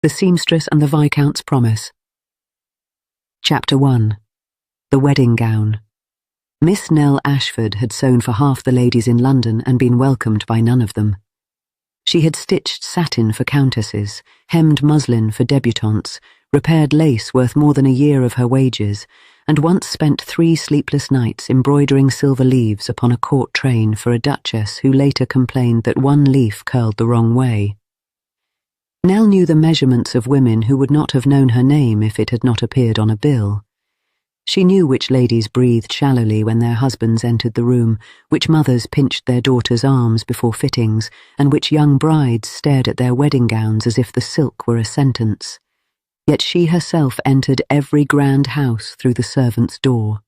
The Seamstress and the Viscount's Promise. Chapter 1. The Wedding Gown. Miss Nell Ashford had sewn for half the ladies in London and been welcomed by none of them. She had stitched satin for countesses, hemmed muslin for debutantes, repaired lace worth more than a year of her wages, and once spent 3 sleepless nights embroidering silver leaves upon a court train for a duchess who later complained that one leaf curled the wrong way. Nell knew the measurements of women who would not have known her name if it had not appeared on a bill. She knew which ladies breathed shallowly when their husbands entered the room, which mothers pinched their daughters' arms before fittings, and which young brides stared at their wedding gowns as if the silk were a sentence. Yet she herself entered every grand house through the servants' door.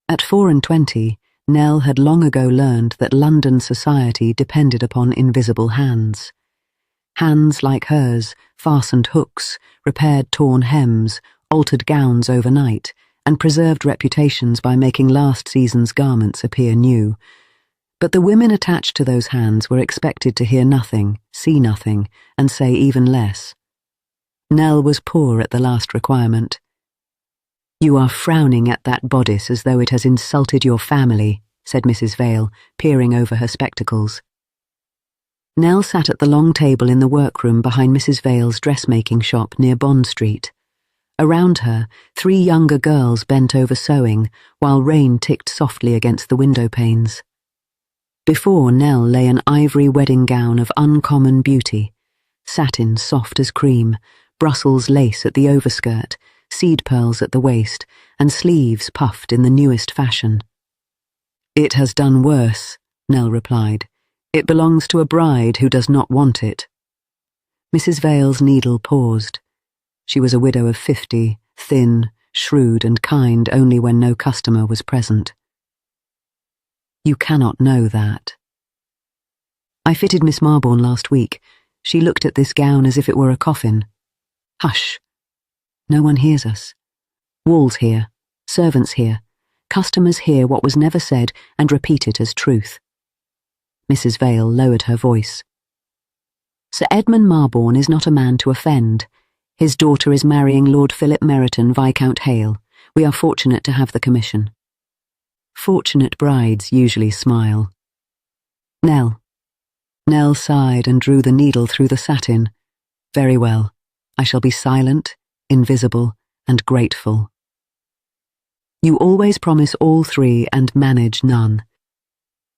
At 24, Nell had long ago learned that London society depended upon invisible hands. Hands like hers fastened hooks, repaired torn hems, altered gowns overnight, and preserved reputations by making last season's garments appear new. But the women attached to those hands were expected to hear nothing, see nothing, and say even less. Nell was poor at the last requirement. "You are frowning at that bodice as though it has insulted your family," said Mrs. Vale, peering over her spectacles. Nell sat at the long table in the workroom behind Mrs. Vale's dressmaking shop near Bond Street. Around her, 3 younger girls bent over sewing, while rain ticked softly against the window panes. Before Nell lay an ivory wedding gown of uncommon beauty, satin soft as cream, Brussels lace at the overskirt, seed pearls at the waist, and sleeves puffed in the newest fashion. "It has done worse," Nell replied. "It belongs to a bride who does not want it." Mrs. Vale's needle paused. She was a widow of 50, thin, shrewd and kind only when no customer was present. "You cannot know that." "I fitted Miss Marborn last week. She looked at this gown as if it were a coffin." "Hush. No one hears us. Walls hear, servants hear, customers hear what was never said and repeat it as truth." Mrs. Vale lowered her voice. "Sir Edmund Marborn is not a man to offend. His daughter is marrying Lord Philip Meryton, Viscount Hale. We are fortunate to have the commission." Fortunate brides usually smile. "Nell." Nell sighed and drew the needle through the satin. "Very well. I shall be silent, invisible, and grateful." "You always promise all 3 and manage none."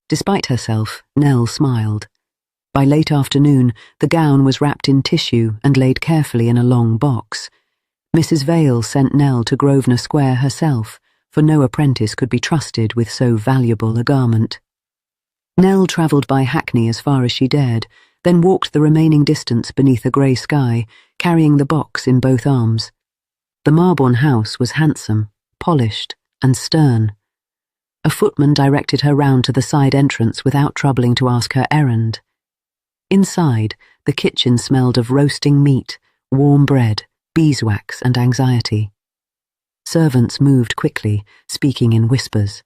Despite herself, Nell smiled. By late afternoon, the gown was wrapped in tissue and laid carefully in a long box. Mrs. Vale sent Nell to Grosvenor Square herself, for no apprentice could be trusted with so valuable a garment. Nell travelled by hackney as far as she dared, then walked the remaining distance beneath a grey sky, carrying the box in both arms. The Marborn house was handsome, polished, and stern. A footman directed her round to the side entrance without troubling to ask her errand. Inside, the kitchen smelled of roasting meat, warm bread, beeswax, and anxiety. Servants moved quickly, speaking in whispers.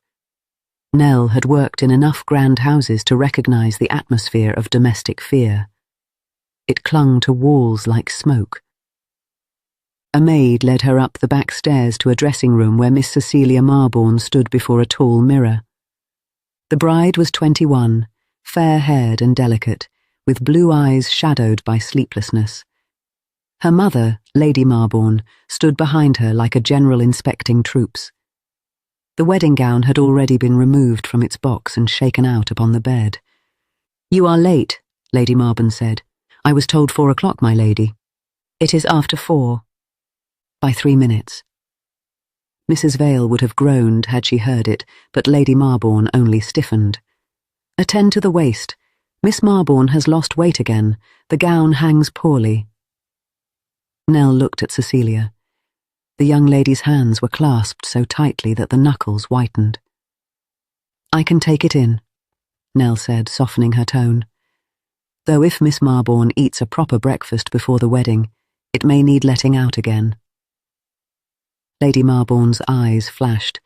Nell had worked in enough grand houses to recognize the atmosphere of domestic fear. It clung to walls like smoke. A maid led her up the back stairs to a dressing room where Miss Cecilia Marborn stood before a tall mirror. The bride was 21, fair-haired and delicate, with blue eyes shadowed by sleeplessness. Her mother, Lady Marborn, stood behind her like a general inspecting troops. The wedding gown had already been removed from its box and shaken out upon the bed. "You are late," Lady Marborn said. "I was told 4 o'clock, my lady." "It is after 4. "By 3 minutes." Mrs. Vale would have groaned had she heard it, but Lady Marborn only stiffened. "Attend to the waist. Miss Marborn has lost weight again. The gown hangs poorly." Nell looked at Cecilia. The young lady's hands were clasped so tightly that the knuckles whitened. "I can take it in," Nell said, softening her tone. "Though if Miss Marborn eats a proper breakfast before the wedding, it may need letting out again." Lady Marborn's eyes flashed.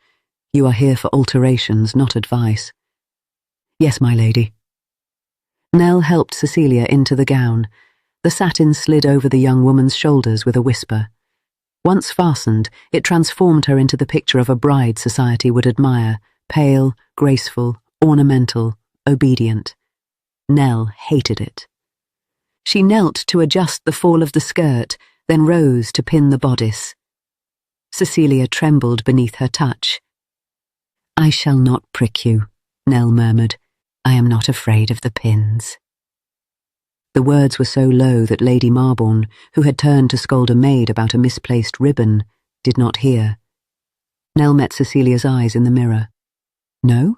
"You are here for alterations, not advice." "Yes, my lady." Nell helped Cecilia into the gown. The satin slid over the young woman's shoulders with a whisper. Once fastened, it transformed her into the picture of a bride society would admire, pale, graceful, ornamental, obedient. Nell hated it. She knelt to adjust the fall of the skirt, then rose to pin the bodice. Cecilia trembled beneath her touch. "I shall not prick you," Nell murmured. "I am not afraid of the pins." The words were so low that Lady Marbourne, who had turned to scold a maid about a misplaced ribbon, did not hear. Nell met Cecilia's eyes in the mirror. "No?"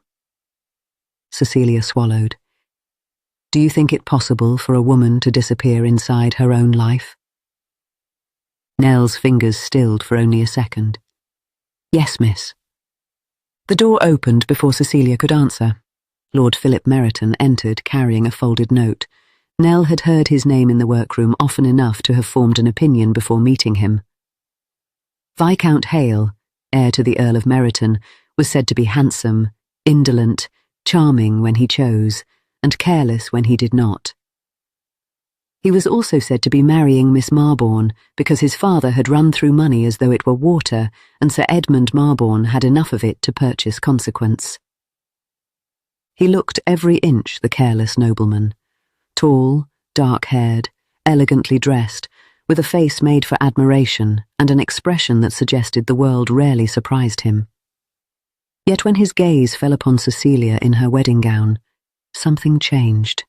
Cecilia swallowed. "Do you think it possible for a woman to disappear inside her own life?" Nell's fingers stilled for only a second. "Yes, miss." The door opened before Cecilia could answer. Lord Philip Meryton entered carrying a folded note. Nell had heard his name in the workroom often enough to have formed an opinion before meeting him. Viscount Hale, heir to the Earl of Meryton, was said to be handsome, indolent, charming when he chose, and careless when he did not. He was also said to be marrying Miss Marbourne because his father had run through money as though it were water, and Sir Edmund Marbourne had enough of it to purchase consequence. He looked every inch the careless nobleman. Tall, dark-haired, elegantly dressed, with a face made for admiration and an expression that suggested the world rarely surprised him. Yet when his gaze fell upon Cecilia in her wedding gown, something changed.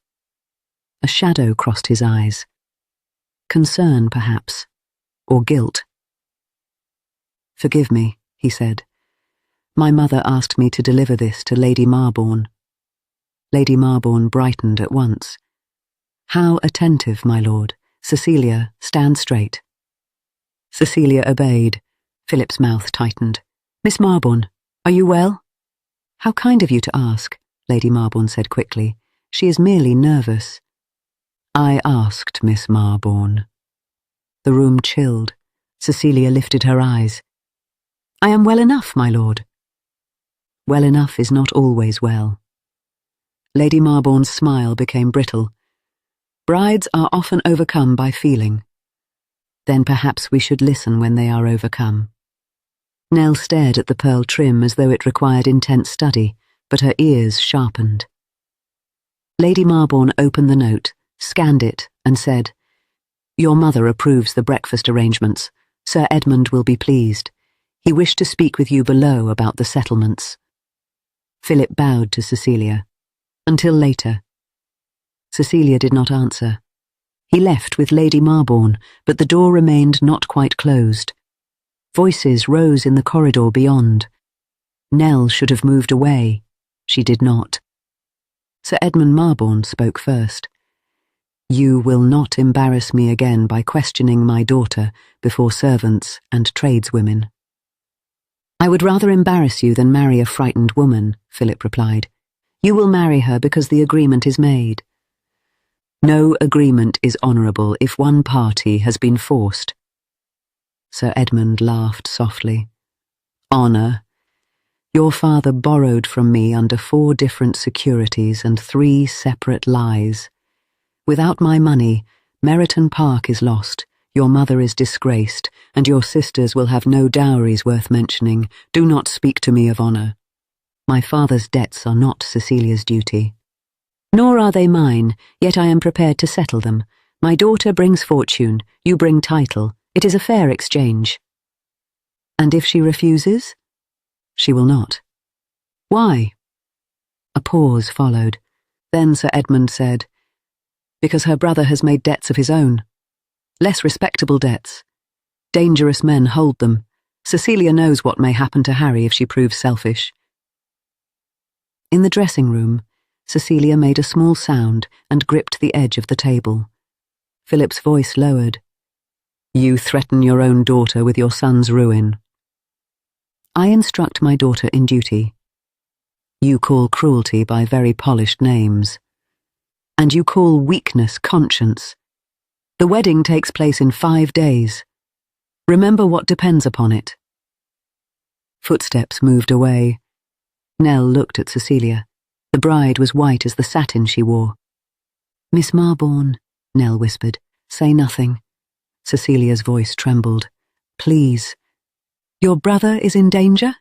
A shadow crossed his eyes. Concern, perhaps, or guilt. "Forgive me," he said. "My mother asked me to deliver this to Lady Marbourne." Lady Marbourne brightened at once. "How attentive, my lord. Cecilia, stand straight." Cecilia obeyed. Philip's mouth tightened. "Miss Marbourne, are you well?" "How kind of you to ask," Lady Marbourne said quickly. "She is merely nervous." "I asked, Miss Marbourne." The room chilled. Cecilia lifted her eyes. "I am well enough, my lord." Well enough is not always well. Lady Marbourne's smile became brittle. "Brides are often overcome by feeling. Then perhaps we should listen when they are overcome." Nell stared at the pearl trim as though it required intense study, but her ears sharpened. Lady Marbourne opened the note, scanned it, and said, "Your mother approves the breakfast arrangements. Sir Edmund will be pleased. He wished to speak with you below about the settlements." Philip bowed to Cecilia. "Until later." Cecilia did not answer. He left with Lady Marbourne, but the door remained not quite closed. Voices rose in the corridor beyond. Nell should have moved away. She did not. Sir Edmund Marbourne spoke first. "You will not embarrass me again by questioning my daughter before servants and tradeswomen." "I would rather embarrass you than marry a frightened woman," Philip replied. "You will marry her because the agreement is made." "No agreement is honourable if one party has been forced." Sir Edmund laughed softly. "Honour? Your father borrowed from me under 4 different securities and 3 separate lies. Without my money, Meryton Park is lost, your mother is disgraced, and your sisters will have no dowries worth mentioning. Do not speak to me of honour. My father's debts are not Cecilia's duty. Nor are they mine, yet I am prepared to settle them. My daughter brings fortune, you bring title. It is a fair exchange." "And if she refuses?" "She will not." "Why?" A pause followed. Then Sir Edmund said, "Because her brother has made debts of his own. Less respectable debts. Dangerous men hold them. Cecilia knows what may happen to Harry if she proves selfish." In the dressing room, Cecilia made a small sound and gripped the edge of the table. Philip's voice lowered. "You threaten your own daughter with your son's ruin." "I instruct my daughter in duty. You call cruelty by very polished names. And you call weakness conscience. The wedding takes place in 5 days. Remember what depends upon it." Footsteps moved away. Nell looked at Cecilia. The bride was white as the satin she wore. "Miss Marbourne," Nell whispered, Say nothing. Cecilia's voice trembled. Please. Your brother is in danger?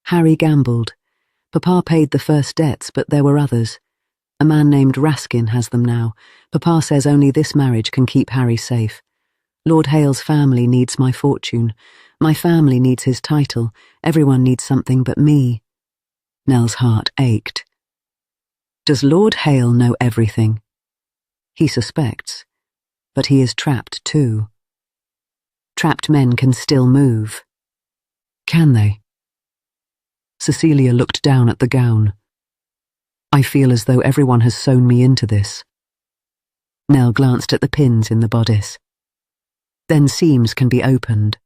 Harry gambled. Papa paid the first debts, but there were others. A man named Raskin has them now. Papa says only this marriage can keep Harry safe. Lord Hale's family needs my fortune. My family needs his title. Everyone needs something but me. Nell's heart ached. Does Lord Hale know everything? He suspects, but he is trapped too. Trapped men can still move. Can they? Cecilia looked down at the gown. I feel as though everyone has sewn me into this. Nell glanced at the pins in the bodice. Then seams can be opened.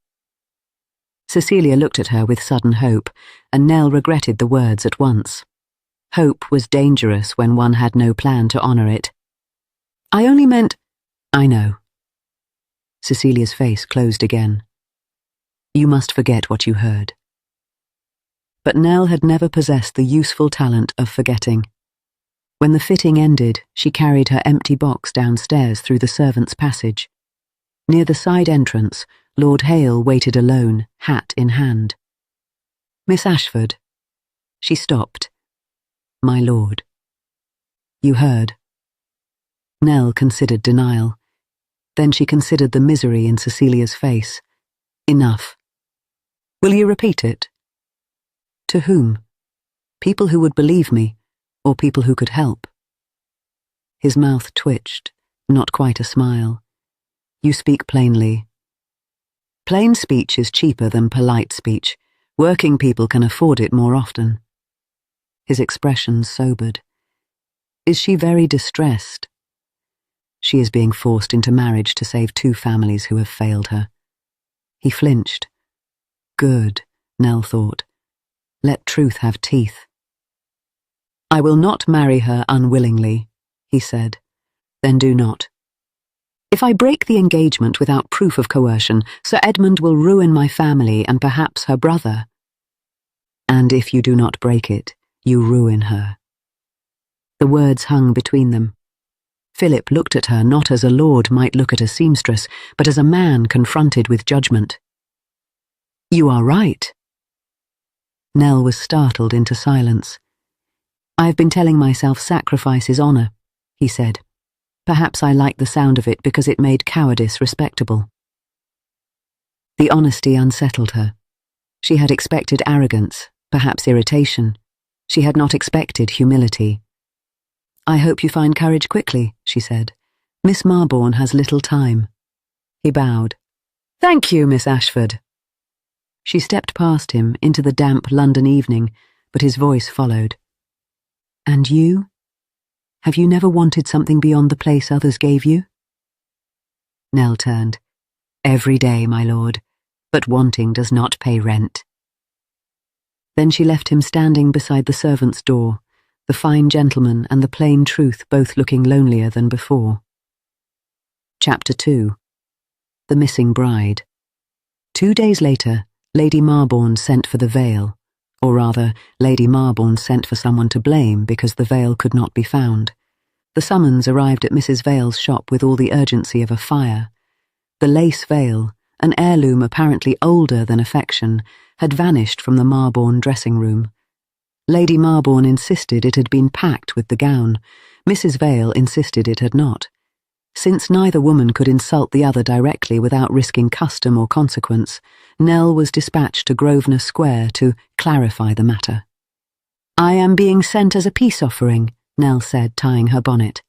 Cecilia looked at her with sudden hope, and Nell regretted the words at once. Hope was dangerous when one had no plan to honour it. I only meant... I know. Cecilia's face closed again. You must forget what you heard. But Nell had never possessed the useful talent of forgetting. When the fitting ended, she carried her empty box downstairs through the servants' passage. Near the side entrance, Lord Hale waited alone, hat in hand. Miss Ashford. She stopped. My lord. You heard. Nell considered denial. Then she considered the misery in Cecilia's face. Enough. Will you repeat it? To whom? People who would believe me, or people who could help? His mouth twitched, not quite a smile. You speak plainly. Plain speech is cheaper than polite speech. Working people can afford it more often. His expression sobered. Is she very distressed? She is being forced into marriage to save two families who have failed her. He flinched. Good, Nell thought. Let truth have teeth. I will not marry her unwillingly, he said. Then do not. If I break the engagement without proof of coercion, Sir Edmund will ruin my family and perhaps her brother. And if you do not break it, you ruin her. The words hung between them. Philip looked at her not as a lord might look at a seamstress, but as a man confronted with judgment. You are right. Nell was startled into silence. I have been telling myself sacrifice is honour, he said. Perhaps I liked the sound of it because it made cowardice respectable. The honesty unsettled her. She had expected arrogance, perhaps irritation. She had not expected humility. I hope you find courage quickly, she said. Miss Marbourne has little time. He bowed. Thank you, Miss Ashford. She stepped past him into the damp London evening, but his voice followed. And you? Have you never wanted something beyond the place others gave you? Nell turned. Every day, my lord, but wanting does not pay rent. Then she left him standing beside the servants' door, the fine gentleman and the plain truth both looking lonelier than before. Chapter 2. The Missing Bride. 2 days later, Lady Marbourne sent for the veil, or rather, Lady Marbourne sent for someone to blame because the veil could not be found. The summons arrived at Mrs. Vale's shop with all the urgency of a fire. The lace veil, an heirloom apparently older than affection, had vanished from the Marbourne dressing room. Lady Marbourne insisted it had been packed with the gown. Mrs. Vale insisted it had not. Since neither woman could insult the other directly without risking custom or consequence, Nell was dispatched to Grosvenor Square to clarify the matter. I am being sent as a peace offering, Nell said, tying her bonnet.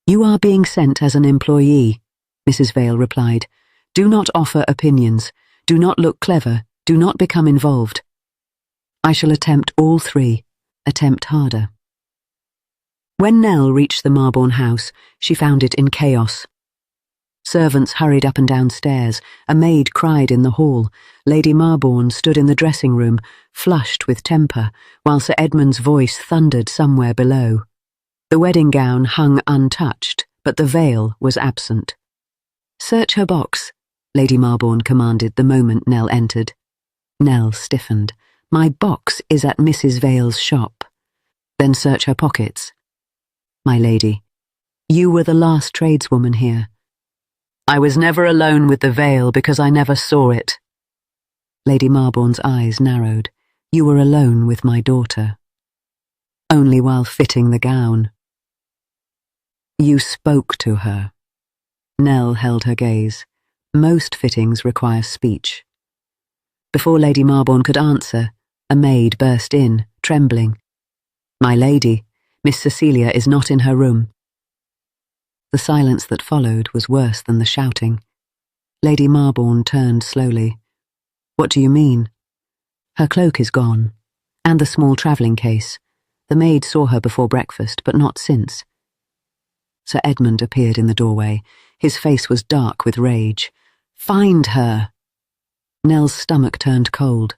You are being sent as an employee, Mrs. Vale replied. Do not offer opinions. Do not look clever. Do not become involved. I shall attempt all three. Attempt harder. When Nell reached the Marbourne house, she found it in chaos. Servants hurried up and down stairs. A maid cried in the hall. Lady Marbourne stood in the dressing room, flushed with temper, while Sir Edmund's voice thundered somewhere below. The wedding gown hung untouched, but the veil was absent. Search her box, Lady Marbourne commanded the moment Nell entered. Nell stiffened. My box is at Mrs. Vale's shop. Then search her pockets. My lady, You were the last tradeswoman here. I was never alone with the veil because I never saw it. Lady Marbourne's eyes narrowed. You were alone with my daughter. Only while fitting the gown. You spoke to her. Nell held her gaze. Most fittings require speech. Before Lady Marbourne could answer, a maid burst in, trembling. My lady, Miss Cecilia is not in her room. The silence that followed was worse than the shouting. Lady Marbourne turned slowly. What do you mean? Her cloak is gone, and the small travelling case. The maid saw her before breakfast, but not since. Sir Edmund appeared in the doorway. His face was dark with rage. Find her! Nell's stomach turned cold.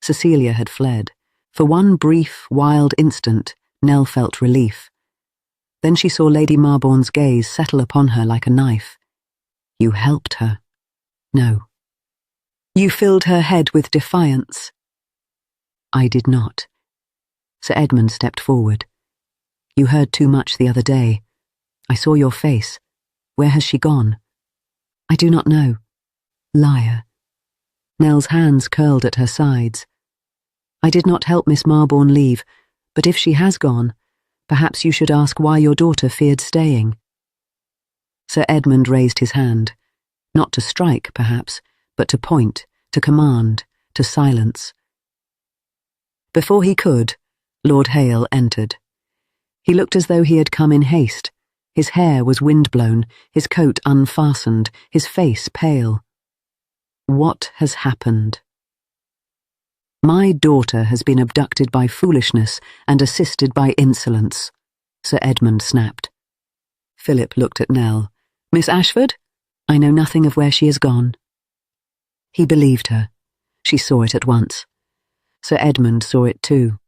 Cecilia had fled. For one brief, wild instant, Nell felt relief. Then she saw Lady Marbourne's gaze settle upon her like a knife. You helped her. No. You filled her head with defiance. I did not. Sir Edmund stepped forward. You heard too much the other day. I saw your face. Where has she gone? I do not know. Liar. Nell's hands curled at her sides. I did not help Miss Marbourne leave, but if she has gone, perhaps you should ask why your daughter feared staying. Sir Edmund raised his hand, not to strike, perhaps, but to point, to command, to silence. Before he could, Lord Hale entered. He looked as though he had come in haste. His hair was windblown, his coat unfastened, his face pale. What has happened? My daughter has been abducted by foolishness and assisted by insolence, Sir Edmund snapped. Philip looked at Nell. Miss Ashford? I know nothing of where she has gone. He believed her. She saw it at once. Sir Edmund saw it too.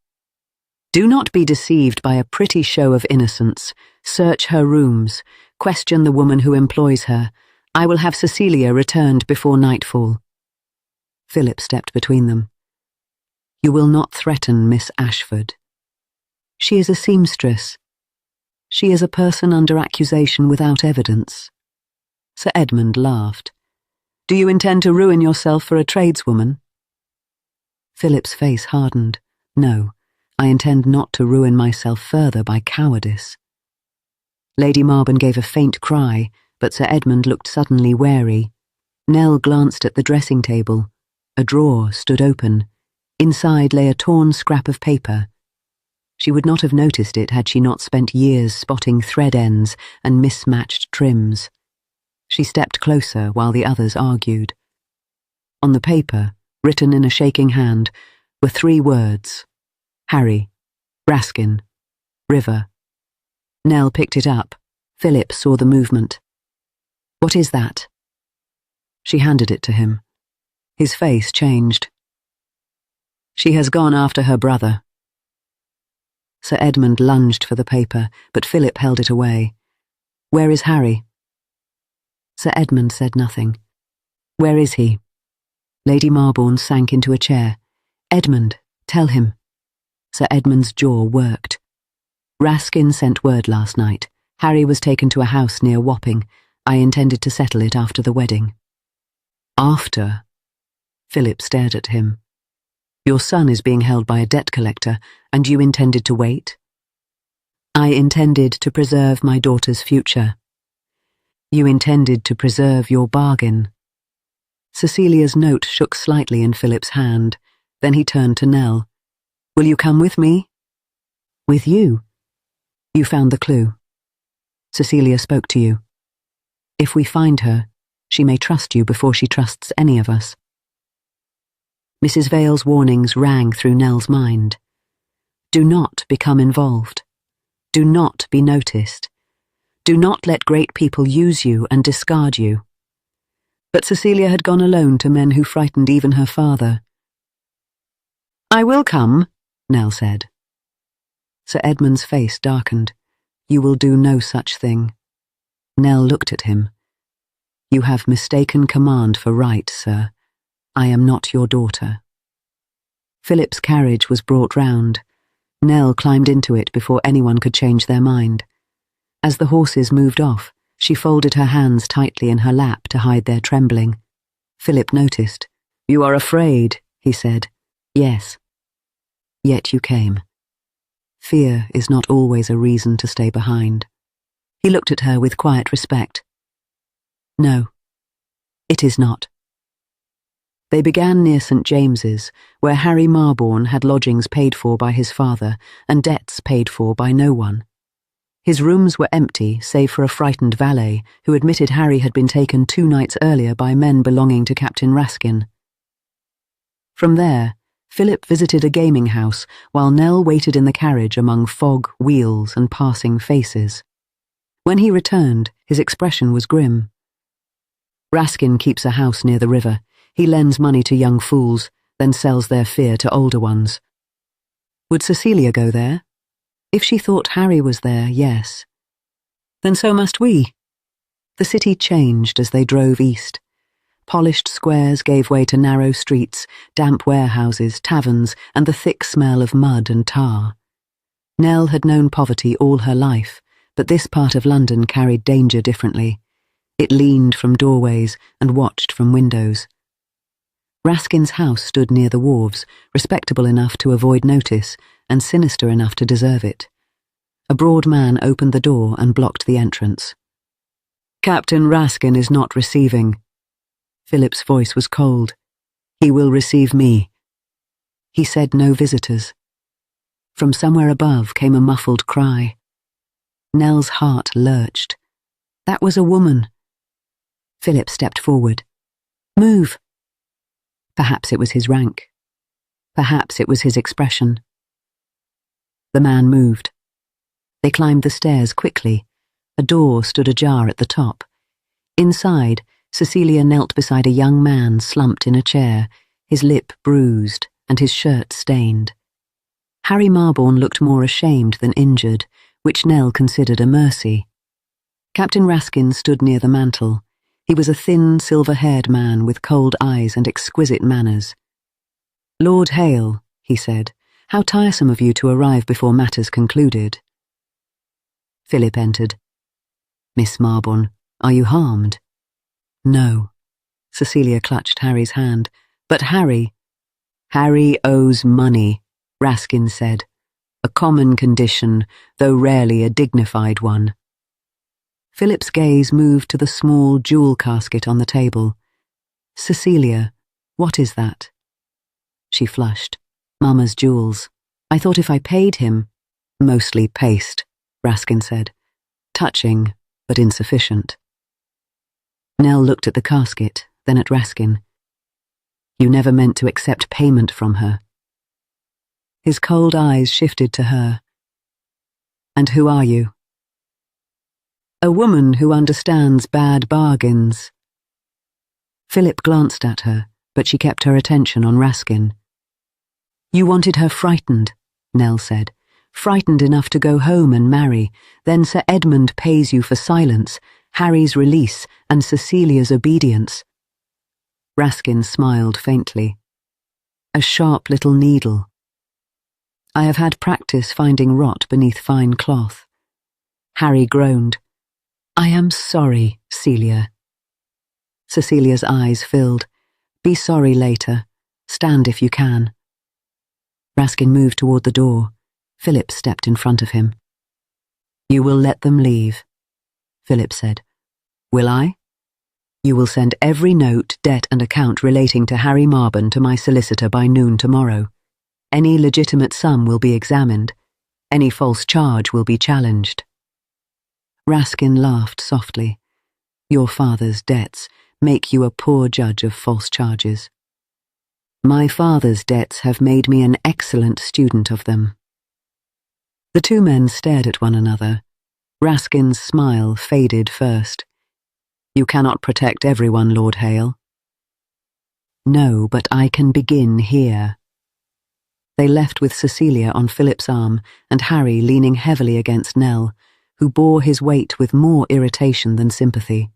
Do not be deceived by a pretty show of innocence. Search her rooms. Question the woman who employs her. I will have Cecilia returned before nightfall. Philip stepped between them. You will not threaten Miss Ashford. She is a seamstress. She is a person under accusation without evidence. Sir Edmund laughed. Do you intend to ruin yourself for a tradeswoman? Philip's face hardened. No, I intend not to ruin myself further by cowardice. Lady Marbourne gave a faint cry, but Sir Edmund looked suddenly wary. Nell glanced at the dressing table. A drawer stood open. Inside lay a torn scrap of paper. She would not have noticed it had she not spent years spotting thread ends and mismatched trims. She stepped closer while the others argued. On the paper, written in a shaking hand, were 3 words. Harry, Raskin, River. Nell picked it up. Philip saw the movement. What is that? She handed it to him. His face changed. She has gone after her brother. Sir Edmund lunged for the paper, but Philip held it away. Where is Harry? Sir Edmund said nothing. Where is he? Lady Marbourne sank into a chair. Edmund, tell him. Sir Edmund's jaw worked. Raskin sent word last night. Harry was taken to a house near Wapping. I intended to settle it after the wedding. After? Philip stared at him. Your son is being held by a debt collector, and you intended to wait? I intended to preserve my daughter's future. You intended to preserve your bargain. Cecilia's note shook slightly in Philip's hand. Then he turned to Nell. Will you come with me? With you? You found the clue. Cecilia spoke to you. If we find her, she may trust you before she trusts any of us. Mrs. Vale's warnings rang through Nell's mind. Do not become involved. Do not be noticed. Do not let great people use you and discard you. But Cecilia had gone alone to men who frightened even her father. I will come, Nell said. Sir Edmund's face darkened. You will do no such thing. Nell looked at him. You have mistaken command for right, sir. I am not your daughter. Philip's carriage was brought round. Nell climbed into it before anyone could change their mind. As the horses moved off, she folded her hands tightly in her lap to hide their trembling. Philip noticed. "You are afraid," he said. "Yes. Yet you came. Fear is not always a reason to stay behind." He looked at her with quiet respect. "No, it is not." They began near St. James's, where Harry Marborn had lodgings paid for by his father and debts paid for by no one. His rooms were empty, save for a frightened valet who admitted Harry had been taken 2 nights earlier by men belonging to Captain Raskin. From there, Philip visited a gaming house while Nell waited in the carriage among fog, wheels, and passing faces. When he returned, his expression was grim. "Raskin keeps a house near the river. He lends money to young fools, then sells their fear to older ones." Would Cecilia go there? If she thought Harry was there, yes. Then so must we. The city changed as they drove east. Polished squares gave way to narrow streets, damp warehouses, taverns, and the thick smell of mud and tar. Nell had known poverty all her life, but this part of London carried danger differently. It leaned from doorways and watched from windows. Raskin's house stood near the wharves, respectable enough to avoid notice, and sinister enough to deserve it. A broad man opened the door and blocked the entrance. "Captain Raskin is not receiving." Philip's voice was cold. "He will receive me." He said no visitors. From somewhere above came a muffled cry. Nell's heart lurched. That was a woman. Philip stepped forward. "Move." Perhaps it was his rank. Perhaps it was his expression. The man moved. They climbed the stairs quickly. A door stood ajar at the top. Inside, Cecilia knelt beside a young man slumped in a chair, his lip bruised and his shirt stained. Harry Marborn looked more ashamed than injured, which Nell considered a mercy. Captain Raskin stood near the mantel. He was a thin, silver-haired man with cold eyes and exquisite manners. "Lord Hale," he said, "how tiresome of you to arrive before matters concluded." Philip entered. "Miss Marborn, are you harmed?" "No." Cecilia clutched Harry's hand. "But Harry—" "Harry owes money," Raskin said. "A common condition, though rarely a dignified one." Philip's gaze moved to the small jewel casket on the table. "Cecilia, what is that?" She flushed. "Mamma's jewels. I thought if I paid him—" "Mostly paste," Raskin said. "Touching, but insufficient." Nell looked at the casket, then at Raskin. "You never meant to accept payment from her." His cold eyes shifted to her. "And who are you?" "A woman who understands bad bargains." Philip glanced at her, but she kept her attention on Raskin. "You wanted her frightened," Nell said. "Frightened enough to go home and marry. Then Sir Edmund pays you for silence, Harry's release, and Cecilia's obedience." Raskin smiled faintly. "A sharp little needle. I have had practice finding rot beneath fine cloth." Harry groaned. "I am sorry, Celia." Cecilia's eyes filled. "Be sorry later. Stand if you can." Raskin moved toward the door. Philip stepped in front of him. "You will let them leave," Philip said. "Will I?" "You will send every note, debt and account relating to Harry Marborn to my solicitor by noon tomorrow. Any legitimate sum will be examined. Any false charge will be challenged." Raskin laughed softly. "Your father's debts make you a poor judge of false charges. My father's debts have made me an excellent student of them." The two men stared at one another. Raskin's smile faded first. "You cannot protect everyone, Lord Hale." "No, but I can begin here." They left with Cecilia on Philip's arm and Harry leaning heavily against Nell, who bore his weight with more irritation than sympathy.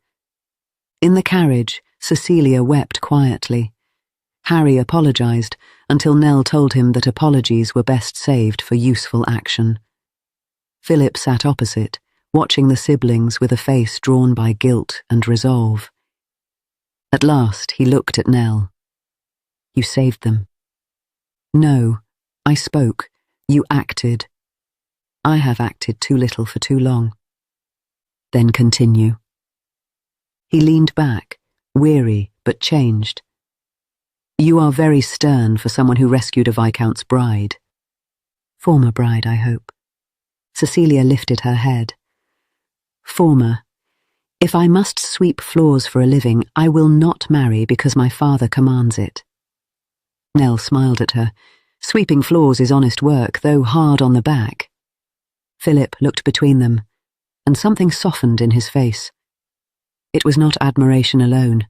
In the carriage, Cecilia wept quietly. Harry apologized until Nell told him that apologies were best saved for useful action. Philip sat opposite, watching the siblings with a face drawn by guilt and resolve. At last he looked at Nell. "You saved them." "No, I spoke. You acted. I have acted too little for too long." "Then continue." He leaned back, weary but changed. "You are very stern for someone who rescued a Viscount's bride." "Former bride, I hope." Cecilia lifted her head. "Former. If I must sweep floors for a living, I will not marry because my father commands it." Nell smiled at her. "Sweeping floors is honest work, though hard on the back." Philip looked between them, and something softened in his face. It was not admiration alone.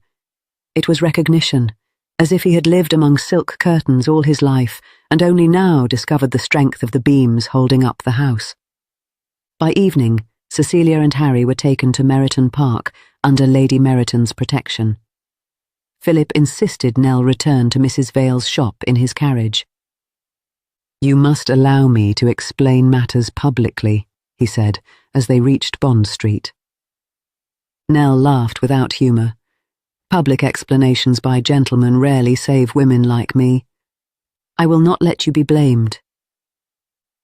It was recognition, as if he had lived among silk curtains all his life and only now discovered the strength of the beams holding up the house. By evening, Cecilia and Harry were taken to Meryton Park under Lady Meryton's protection. Philip insisted Nell return to Mrs. Vale's shop in his carriage. "You must allow me to explain matters publicly," he said, as they reached Bond Street. Nell laughed without humour. "Public explanations by gentlemen rarely save women like me. I will not let you be blamed.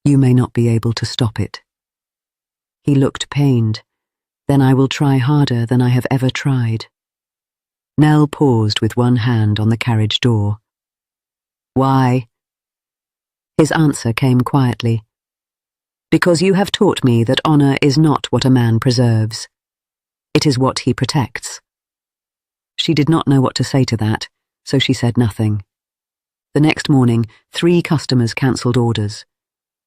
You may not be able to stop it." He looked pained. "Then I will try harder than I have ever tried." Nell paused with one hand on the carriage door. "Why?" His answer came quietly. "Because you have taught me that honour is not what a man preserves. It is what he protects." She did not know what to say to that, so she said nothing. The next morning, 3 customers cancelled orders.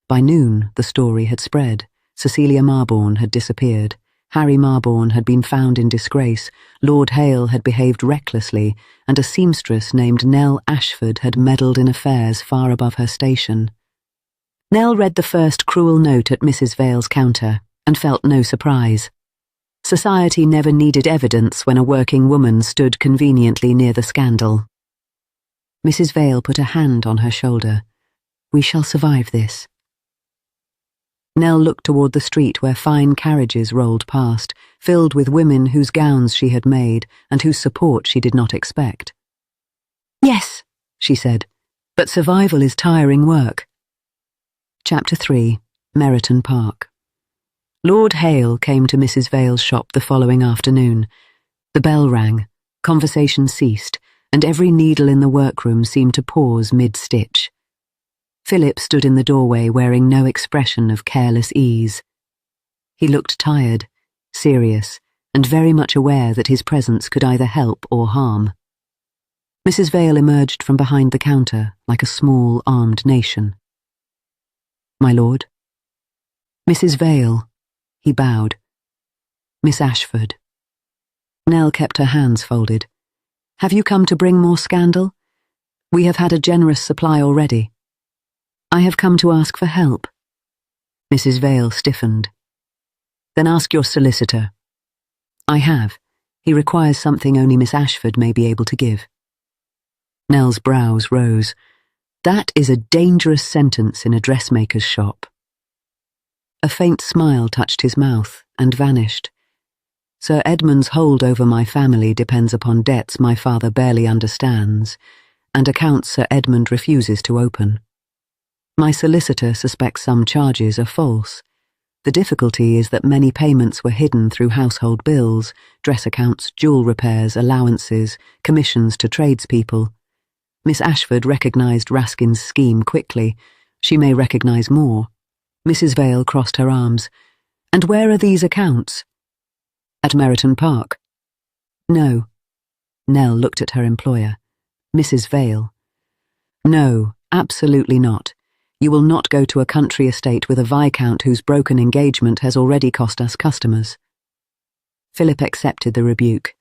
By noon, the story had spread. Cecilia Marbourne had disappeared. Harry Marbourne had been found in disgrace. Lord Hale had behaved recklessly, and a seamstress named Nell Ashford had meddled in affairs far above her station. Nell read the first cruel note at Mrs. Vale's counter and felt no surprise. Society never needed evidence when a working woman stood conveniently near the scandal. Mrs. Vale put a hand on her shoulder. "We shall survive this." Nell looked toward the street where fine carriages rolled past, filled with women whose gowns she had made and whose support she did not expect. "Yes," she said, "but survival is tiring work." Chapter 3. Meryton Park. Lord Hale came to Mrs. Vale's shop the following afternoon. The bell rang, conversation ceased, and every needle in the workroom seemed to pause mid-stitch. Philip stood in the doorway wearing no expression of careless ease. He looked tired, serious, and very much aware that his presence could either help or harm. Mrs. Vale emerged from behind the counter like a small, armed nation. "My lord?" "Mrs. Vale." He bowed. "Miss Ashford." Nell kept her hands folded. "Have you come to bring more scandal? We have had a generous supply already." "I have come to ask for help." Mrs. Vale stiffened. "Then ask your solicitor." "I have. He requires something only Miss Ashford may be able to give." Nell's brows rose. That is a dangerous sentence in a dressmaker's shop. A faint smile touched his mouth and vanished. "Sir Edmund's hold over my family depends upon debts my father barely understands, and accounts Sir Edmund refuses to open. My solicitor suspects some charges are false. The difficulty is that many payments were hidden through household bills, dress accounts, jewel repairs, allowances, commissions to tradespeople. Miss Ashford recognised Raskin's scheme quickly. She may recognise more." Mrs. Vale crossed her arms. "And where are these accounts?" "At Meryton Park." "No." Nell looked at her employer. "Mrs. Vale." "No, absolutely not. You will not go to a country estate with a Viscount whose broken engagement has already cost us customers." Philip accepted the rebuke.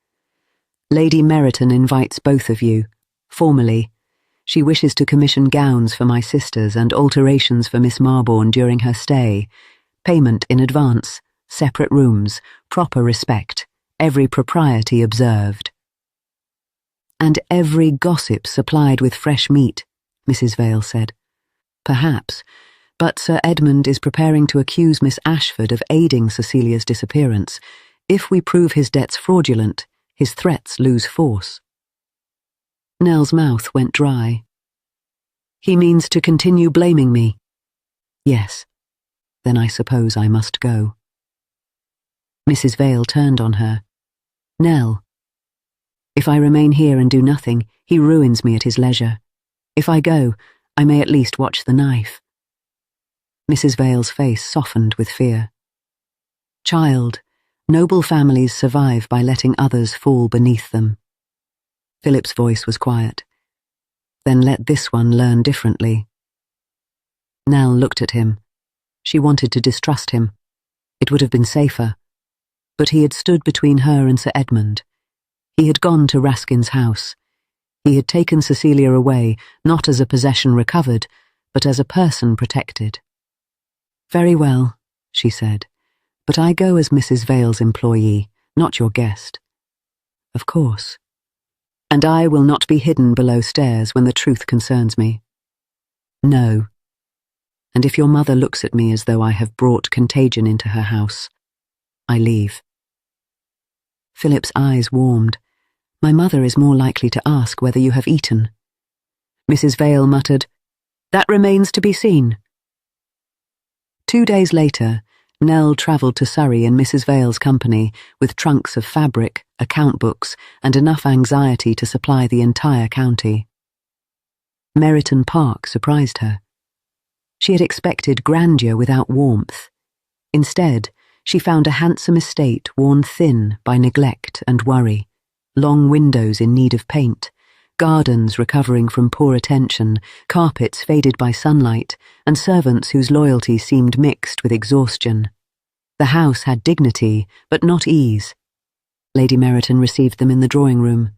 "Lady Meryton invites both of you, formally. She wishes to commission gowns for my sisters and alterations for Miss Marbourne during her stay. Payment in advance, separate rooms, proper respect, every propriety observed." "And every gossip supplied with fresh meat," Mrs. Vale said. "Perhaps, But Sir Edmund is preparing to accuse Miss Ashford of aiding Cecilia's disappearance. If we prove his debts fraudulent, his threats lose force. Nell's mouth went dry. He means to continue blaming me. Yes. Then I suppose I must go. Mrs. Vale turned on her. Nell. If I remain here and do nothing, he ruins me at his leisure. If I go, I may at least watch the knife. Mrs. Vale's face softened with fear. Child, noble families survive by letting others fall beneath them. Philip's voice was quiet. Then let this one learn differently. Nell looked at him. She wanted to distrust him. It would have been safer. But he had stood between her and Sir Edmund. He had gone to Raskin's house. He had taken Cecilia away, not as a possession recovered, but as a person protected. Very well, she said, but I go as Mrs. Vale's employee, not your guest. Of course. And I will not be hidden below stairs when the truth concerns me. No. And if your mother looks at me as though I have brought contagion into her house, I leave. Philip's eyes warmed. My mother is more likely to ask whether you have eaten. Mrs. Vale muttered, That remains to be seen. 2 days later, Nell travelled to Surrey in Mrs. Vale's company with trunks of fabric, account books, and enough anxiety to supply the entire county. Meryton Park surprised her. She had expected grandeur without warmth. Instead, she found a handsome estate worn thin by neglect and worry, long windows in need of paint, gardens recovering from poor attention, carpets faded by sunlight, and servants whose loyalty seemed mixed with exhaustion. The house had dignity, but not ease. Lady Meryton received them in the drawing-room.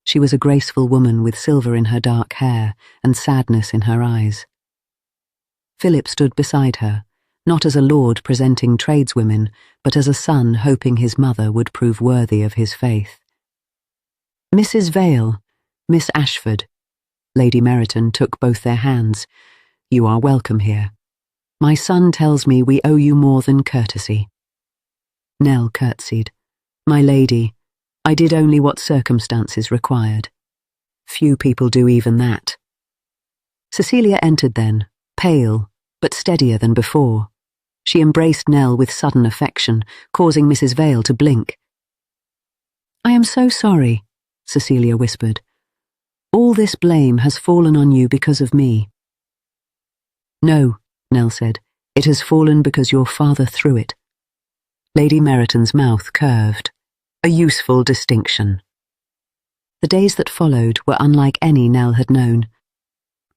She was a graceful woman with silver in her dark hair and sadness in her eyes. Philip stood beside her, not as a lord presenting tradeswomen, but as a son hoping his mother would prove worthy of his faith. Mrs. Vale, Miss Ashford. Lady Meryton took both their hands. You are welcome here. My son tells me we owe you more than courtesy. Nell curtsied. My lady, I did only what circumstances required. Few people do even that. Cecilia entered then, pale, but steadier than before. She embraced Nell with sudden affection, causing Mrs. Vale to blink. I am so sorry, Cecilia whispered. All this blame has fallen on you because of me. No, Nell said. It has fallen because your father threw it. Lady Meryton's mouth curved. A useful distinction. The days that followed were unlike any Nell had known.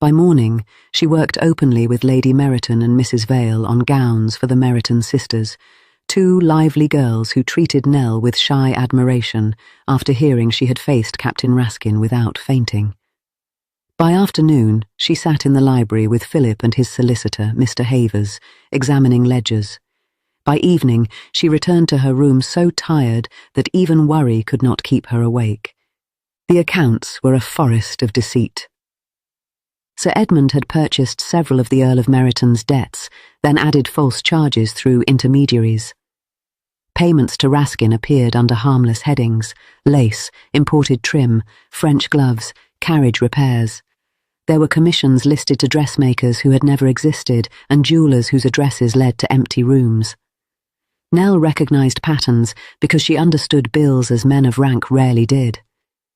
By morning, she worked openly with Lady Meryton and Mrs. Vale on gowns for the Meryton sisters, 2 lively girls who treated Nell with shy admiration after hearing she had faced Captain Raskin without fainting. By afternoon, she sat in the library with Philip and his solicitor, Mr. Havers, examining ledgers. By evening, she returned to her room so tired that even worry could not keep her awake. The accounts were a forest of deceit. Sir Edmund had purchased several of the Earl of Meryton's debts, then added false charges through intermediaries. Payments to Raskin appeared under harmless headings: lace, imported trim, French gloves, carriage repairs. There were commissions listed to dressmakers who had never existed and jewellers whose addresses led to empty rooms. Nell recognised patterns because she understood bills as men of rank rarely did.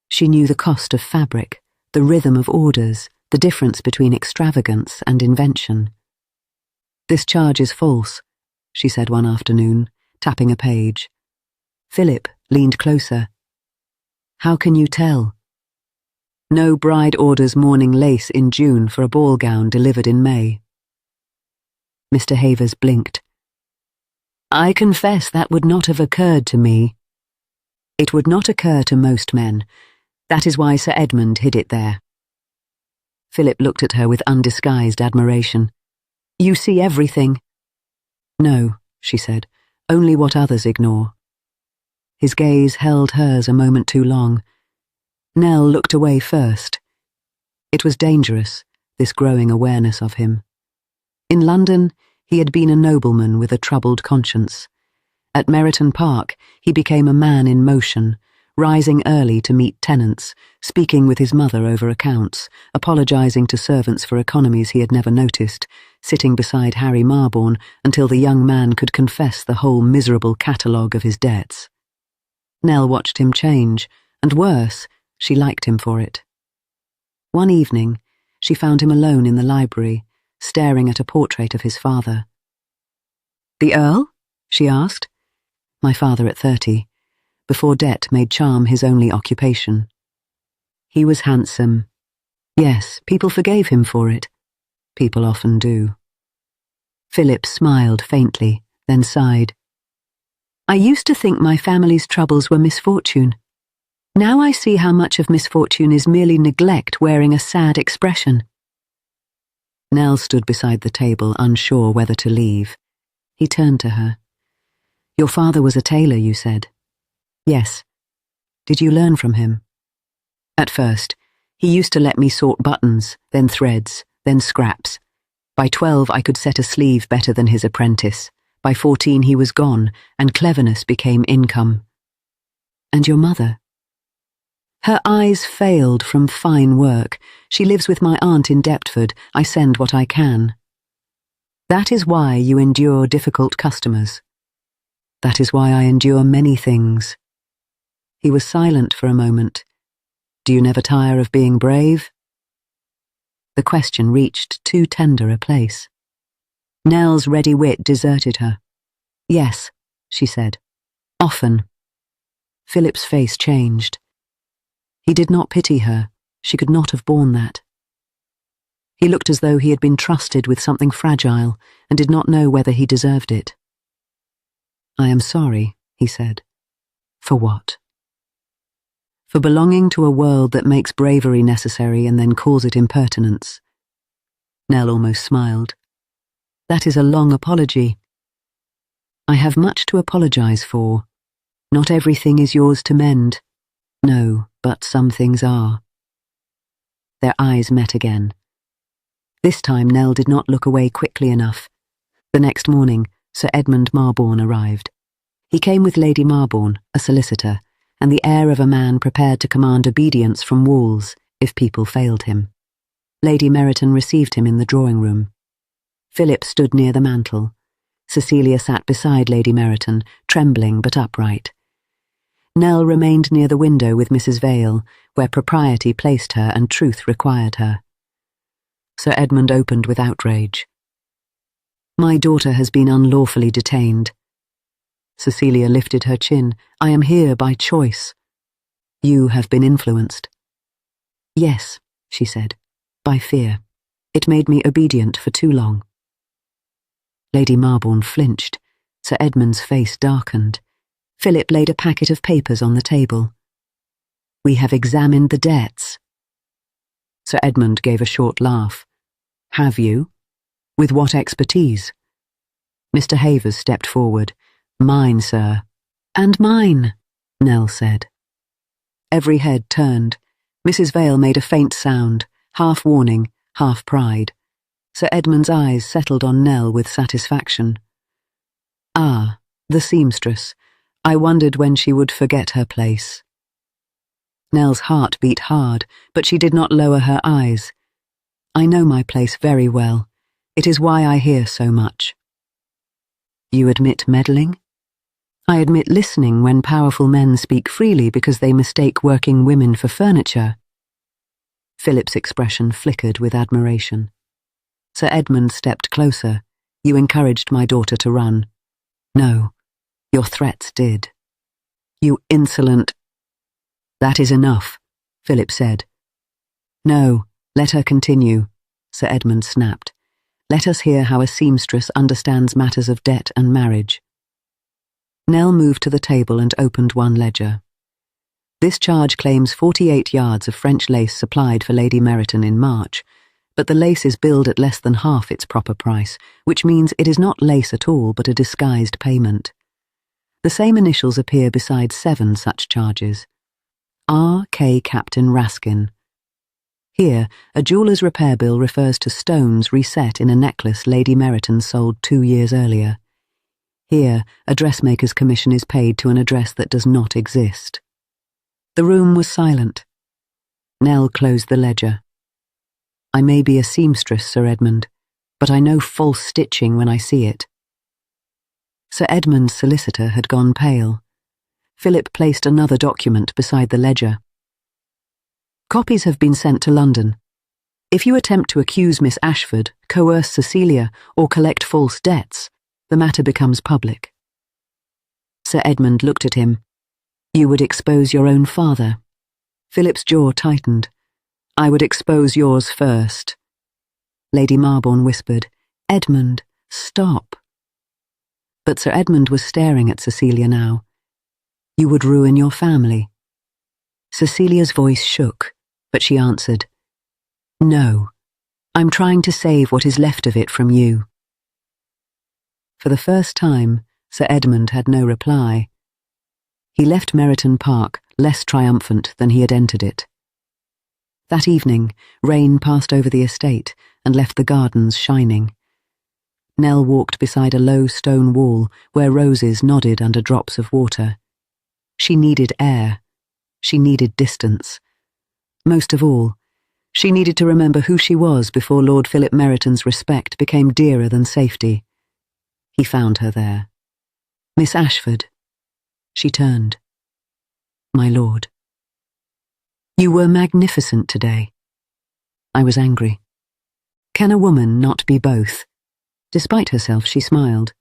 She knew the cost of fabric, the rhythm of orders, the difference between extravagance and invention. This charge is false, she said one afternoon, tapping a page. Philip leaned closer. How can you tell? No bride orders mourning lace in June for a ball gown delivered in May. Mr. Havers blinked. I confess that would not have occurred to me. It would not occur to most men. That is why Sir Edmund hid it there. Philip looked at her with undisguised admiration. You see everything. No, she said, only what others ignore. His gaze held hers a moment too long. Nell looked away first. It was dangerous, this growing awareness of him. In London, he had been a nobleman with a troubled conscience. At Meryton Park, he became a man in motion, rising early to meet tenants, speaking with his mother over accounts, apologising to servants for economies he had never noticed, sitting beside Harry Marborn until the young man could confess the whole miserable catalogue of his debts. Nell watched him change, and worse, she liked him for it. One evening, she found him alone in the library, staring at a portrait of his father. "The Earl?" she asked. "My father at 30. Before debt made charm his only occupation. He was handsome. Yes, people forgave him for it. People often do." Philip smiled faintly, then sighed. "I used to think my family's troubles were misfortune. Now I see how much of misfortune is merely neglect wearing a sad expression." Nell stood beside the table, unsure whether to leave. He turned to her. "Your father was a tailor, you said." "Yes." "Did you learn from him?" "At first, he used to let me sort buttons, then threads, then scraps. By 12 I could set a sleeve better than his apprentice. By 14 he was gone, and cleverness became income." "And your mother?" Her eyes failed from fine work. "She lives with my aunt in Deptford. I send what I can." "That is why you endure difficult customers." "That is why I endure many things." He was silent for a moment. "Do you never tire of being brave?" The question reached too tender a place. Nell's ready wit deserted her. "Yes," she said. "Often." Philip's face changed. He did not pity her. She could not have borne that. He looked as though he had been trusted with something fragile and did not know whether he deserved it. "I am sorry," he said. "For what?" "For belonging to a world that makes bravery necessary and then calls it impertinence." Nell almost smiled. "That is a long apology." "I have much to apologise for. Not everything is yours to mend. No, but some things are." Their eyes met again. This time Nell did not look away quickly enough. The next morning, Sir Edmund Marborn arrived. He came with Lady Marborn, a solicitor, and the air of a man prepared to command obedience from walls if people failed him. Lady Meryton received him in the drawing-room. Philip stood near the mantel. Cecilia sat beside Lady Meryton, trembling but upright. Nell remained near the window with Mrs. Vale, where propriety placed her and truth required her. Sir Edmund opened with outrage. "My daughter has been unlawfully detained." Cecilia lifted her chin. "I am here by choice." "You have been influenced." "Yes," she said, "by fear. It made me obedient for too long." Lady Marborn flinched. Sir Edmund's face darkened. Philip laid a packet of papers on the table. "We have examined the debts." Sir Edmund gave a short laugh. "Have you? With what expertise?" Mr. Havers stepped forward. "Mine, sir." "And mine," Nell said. Every head turned. Mrs. Vale made a faint sound, half warning, half pride. Sir Edmund's eyes settled on Nell with satisfaction. "Ah, the seamstress. I wondered when she would forget her place." Nell's heart beat hard, but she did not lower her eyes. "I know my place very well. It is why I hear so much." "You admit meddling?" "I admit listening when powerful men speak freely because they mistake working women for furniture." Philip's expression flickered with admiration. Sir Edmund stepped closer. "You encouraged my daughter to run." "No, your threats did." "You insolent—" "That is enough," Philip said. "No, let her continue," Sir Edmund snapped. "Let us hear how a seamstress understands matters of debt and marriage." Nell moved to the table and opened one ledger. "This charge claims 48 yards of French lace supplied for Lady Meryton in March, but the lace is billed at less than half its proper price, which means it is not lace at all but a disguised payment. The same initials appear beside 7 such charges. R. K. Captain Raskin." Here, a jeweller's repair bill refers to stones reset in a necklace Lady Meryton sold 2 years earlier. Here, a dressmaker's commission is paid to an address that does not exist. The room was silent. Nell closed the ledger. I may be a seamstress, Sir Edmund, but I know false stitching when I see it. Sir Edmund's solicitor had gone pale. Philip placed another document beside the ledger. Copies have been sent to London. If you attempt to accuse Miss Ashford, coerce Cecilia, or collect false debts, the matter becomes public. Sir Edmund looked at him. You would expose your own father. Philip's jaw tightened. I would expose yours first. Lady Marbourne whispered, Edmund, stop. But Sir Edmund was staring at Cecilia now. You would ruin your family. Cecilia's voice shook, but she answered, No, I'm trying to save what is left of it from you. For the first time, Sir Edmund had no reply. He left Meryton Park less triumphant than he had entered it. That evening, rain passed over the estate and left the gardens shining. Nell walked beside a low stone wall where roses nodded under drops of water. She needed air. She needed distance. Most of all, she needed to remember who she was before Lord Philip Meryton's respect became dearer than safety. He found her there. Miss Ashford. She turned. My lord. You were magnificent today. I was angry. Can a woman not be both? Despite herself, she smiled.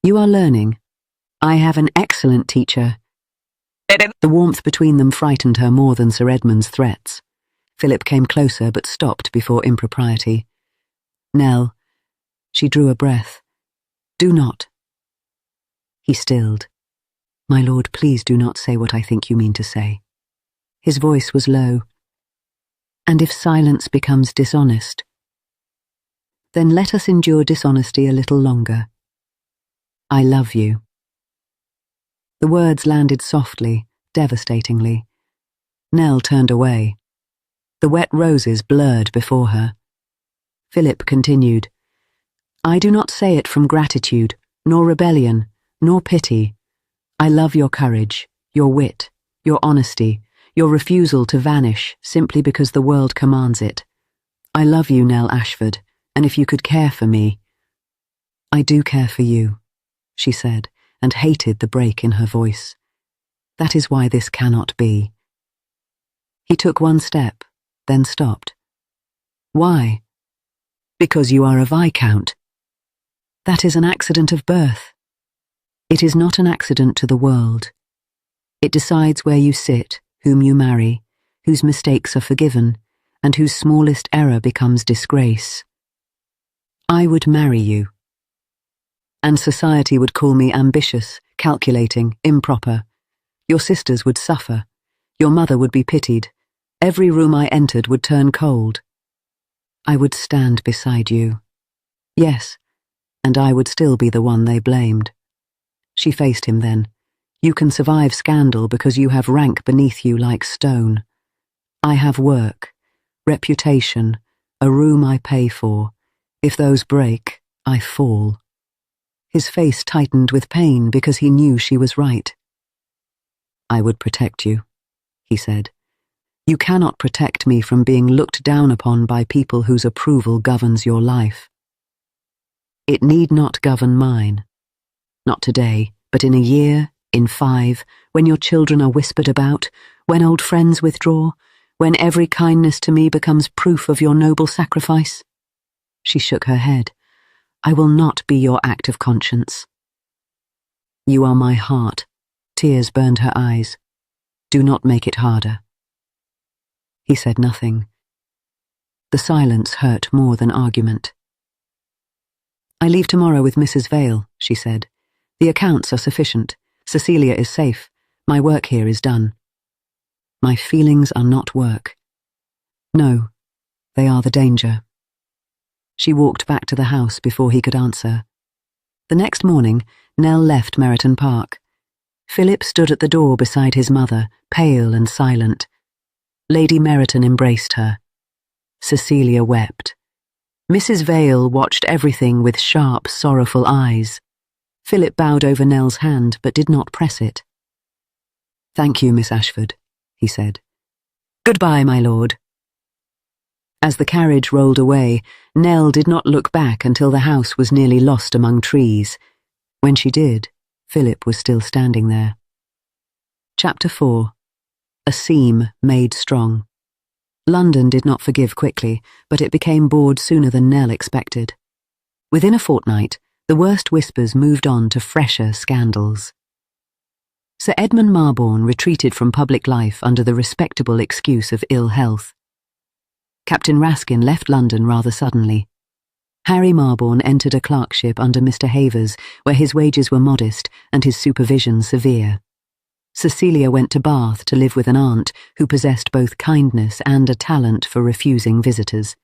You are learning. I have an excellent teacher. The warmth between them frightened her more than Sir Edmund's threats. Philip came closer but stopped before impropriety. Nell. She drew a breath. Do not. He stilled. My lord, please do not say what I think you mean to say. His voice was low. And if silence becomes dishonest, then let us endure dishonesty a little longer. I love you. The words landed softly, devastatingly. Nell turned away. The wet roses blurred before her. Philip continued, I do not say it from gratitude, nor rebellion, nor pity. I love your courage, your wit, your honesty, your refusal to vanish simply because the world commands it. I love you, Nell Ashford, and if you could care for me. I do care for you, she said, and hated the break in her voice. That is why this cannot be. He took one step, then stopped. Why? Because you are a Viscount. That is an accident of birth. It is not an accident to the world. It decides where you sit, whom you marry, whose mistakes are forgiven, and whose smallest error becomes disgrace. I would marry you. And society would call me ambitious, calculating, improper. Your sisters would suffer. Your mother would be pitied. Every room I entered would turn cold. I would stand beside you. Yes, and I would still be the one they blamed. She faced him then. You can survive scandal because you have rank beneath you like stone. I have work, reputation, a room I pay for. If those break, I fall. His face tightened with pain because he knew she was right. I would protect you, he said. You cannot protect me from being looked down upon by people whose approval governs your life. It need not govern mine. Not today, but in a year, in 5, when your children are whispered about, when old friends withdraw, when every kindness to me becomes proof of your noble sacrifice. She shook her head. I will not be your act of conscience. You are my heart. Tears burned her eyes. Do not make it harder. He said nothing. The silence hurt more than argument. I leave tomorrow with Mrs. Vale, she said. The accounts are sufficient. Cecilia is safe. My work here is done. My feelings are not work. No, they are the danger. She walked back to the house before he could answer. The next morning, Nell left Meryton Park. Philip stood at the door beside his mother, pale and silent. Lady Meryton embraced her. Cecilia wept. Mrs. Vale watched everything with sharp, sorrowful eyes. Philip bowed over Nell's hand but did not press it. "Thank you, Miss Ashford," he said. "Goodbye, my lord." As the carriage rolled away, Nell did not look back until the house was nearly lost among trees. When she did, Philip was still standing there. Chapter 4. A Seam Made Strong. London did not forgive quickly, but it became bored sooner than Nell expected. Within a fortnight, the worst whispers moved on to fresher scandals. Sir Edmund Marbourne retreated from public life under the respectable excuse of ill health. Captain Raskin left London rather suddenly. Harry Marbourne entered a clerkship under Mr. Havers, where his wages were modest and his supervision severe. Cecilia went to Bath to live with an aunt who possessed both kindness and a talent for refusing visitors.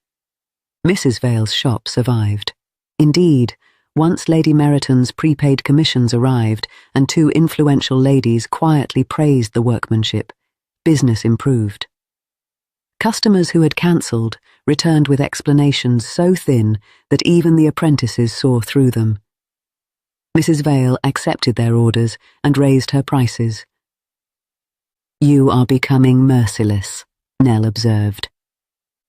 Mrs. Vale's shop survived. Indeed, once Lady Meryton's prepaid commissions arrived and two influential ladies quietly praised the workmanship, business improved. Customers who had cancelled returned with explanations so thin that even the apprentices saw through them. Mrs. Vale accepted their orders and raised her prices. "You are becoming merciless," Nell observed.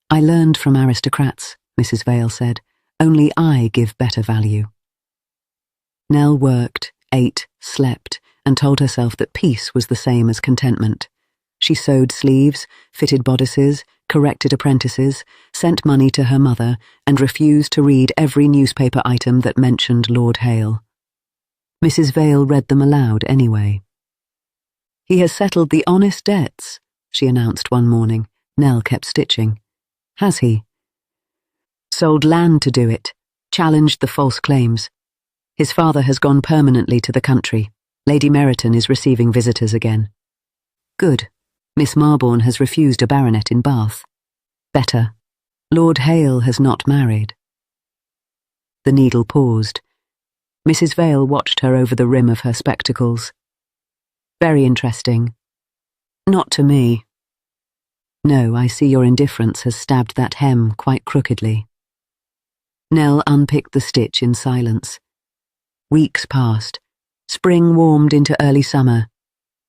"I learned from aristocrats," Mrs. Vale said. "Only I give better value." Nell worked, ate, slept, and told herself that peace was the same as contentment. She sewed sleeves, fitted bodices, corrected apprentices, sent money to her mother, and refused to read every newspaper item that mentioned Lord Hale. Mrs. Vale read them aloud anyway. "He has settled the honest debts," she announced one morning. Nell kept stitching. "Has he?" "Sold land to do it, challenged the false claims. His father has gone permanently to the country. Lady Meryton is receiving visitors again." "Good. Miss Marbourne has refused a baronet in Bath." "Better. Lord Hale has not married." The needle paused. Mrs. Vale watched her over the rim of her spectacles. "Very interesting." "Not to me." "No, I see your indifference has stabbed that hem quite crookedly." Nell unpicked the stitch in silence. Weeks passed. Spring warmed into early summer.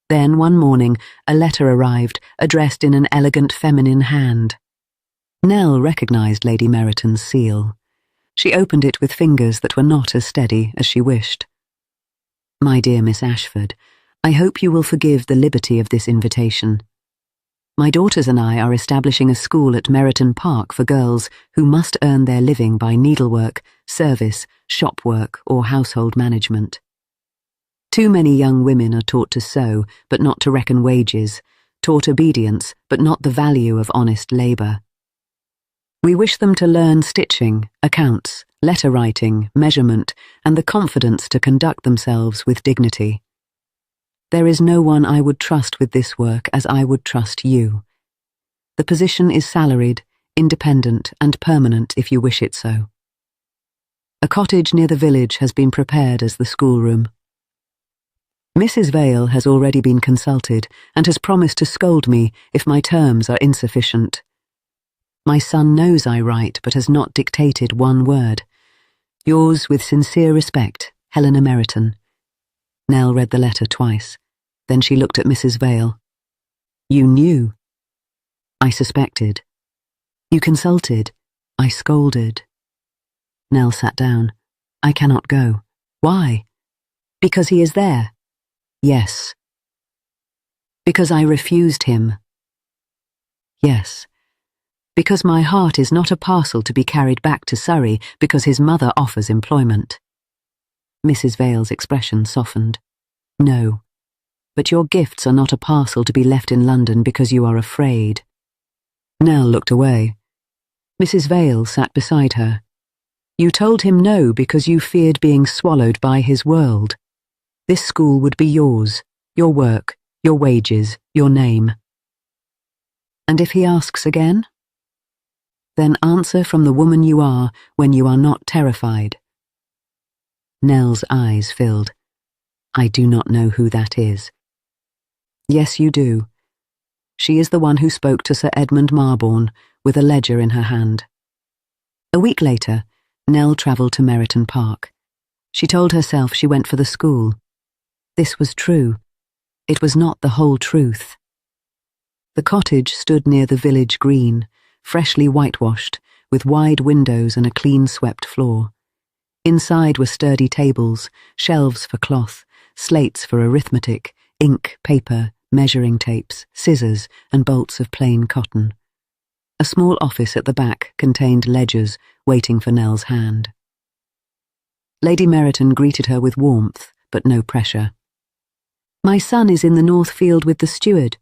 Then, one morning, a letter arrived, addressed in an elegant feminine hand. Nell recognized Lady Meryton's seal. She opened it with fingers that were not as steady as she wished. "My dear Miss Ashford, I hope you will forgive the liberty of this invitation. My daughters and I are establishing a school at Meryton Park for girls who must earn their living by needlework, service, shop work, or household management. Too many young women are taught to sew, but not to reckon wages, taught obedience, but not the value of honest labour. We wish them to learn stitching, accounts, letter writing, measurement, and the confidence to conduct themselves with dignity. There is no one I would trust with this work as I would trust you. The position is salaried, independent, and permanent if you wish it so. A cottage near the village has been prepared as the schoolroom. Mrs. Vale has already been consulted and has promised to scold me if my terms are insufficient. My son knows I write but has not dictated one word. Yours with sincere respect, Helena Meryton." Nell read the letter twice. Then she looked at Mrs. Vale. "You knew." "I suspected." "You consulted." "I scolded." Nell sat down. "I cannot go." "Why?" "Because he is there." "Yes." "Because I refused him." "Yes." "Because my heart is not a parcel to be carried back to Surrey because his mother offers employment." Mrs. Vale's expression softened. "No. But your gifts are not a parcel to be left in London because you are afraid." Nell looked away. Mrs. Vale sat beside her. "You told him no because you feared being swallowed by his world. This school would be yours, your work, your wages, your name." "And if he asks again?" "Then answer from the woman you are when you are not terrified." Nell's eyes filled. "I do not know who that is." "Yes, you do. She is the one who spoke to Sir Edmund Marborne with a ledger in her hand. A week later, Nell travelled to Meryton Park. She told herself she went for the school. This was true. It was not the whole truth. The cottage stood near the village green, freshly whitewashed, with wide windows and a clean-swept floor. Inside were sturdy tables, shelves for cloth, slates for arithmetic, ink, paper, measuring tapes, scissors, and bolts of plain cotton. A small office at the back contained ledgers waiting for Nell's hand. Lady Meryton greeted her with warmth, but no pressure. "My son is in the North Field with the steward,"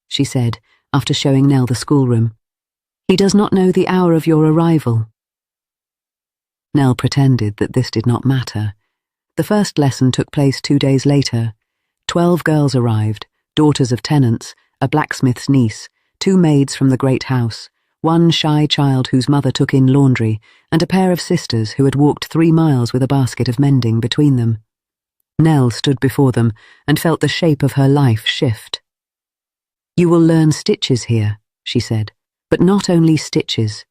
she said, after showing Nell the schoolroom. "He does not know the hour of your arrival." Nell pretended that this did not matter. The first lesson took place 2 days later. 12 girls arrived, daughters of tenants, a blacksmith's niece, 2 maids from the great house, 1 shy child whose mother took in laundry, and a pair of sisters who had walked 3 miles with a basket of mending between them. Nell stood before them and felt the shape of her life shift. "You will learn stitches here," she said, "but not only stitches.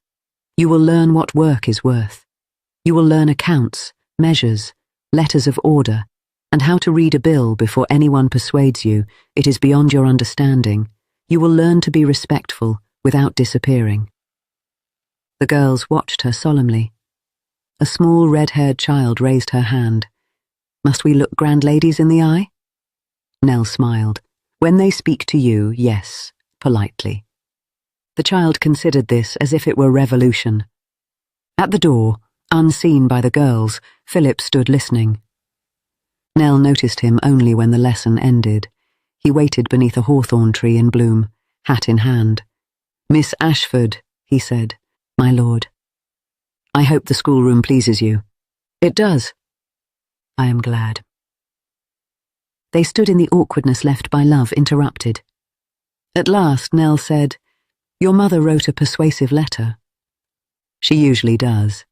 You will learn what work is worth. You will learn accounts, measures, letters of order, and how to read a bill before anyone persuades you it is beyond your understanding. You will learn to be respectful without disappearing." The girls watched her solemnly. A small red-haired child raised her hand. "Must we look grand ladies in the eye?" Nell smiled. "When they speak to you, yes, politely." The child considered this as if it were revolution. At the door, unseen by the girls, Philip stood listening. Nell noticed him only when the lesson ended. He waited beneath a hawthorn tree in bloom, hat in hand. "Miss Ashford," he said. "My lord." "I hope the schoolroom pleases you." "It does." "I am glad." They stood in the awkwardness left by love interrupted. At last Nell said, "Your mother wrote a persuasive letter." "She usually does."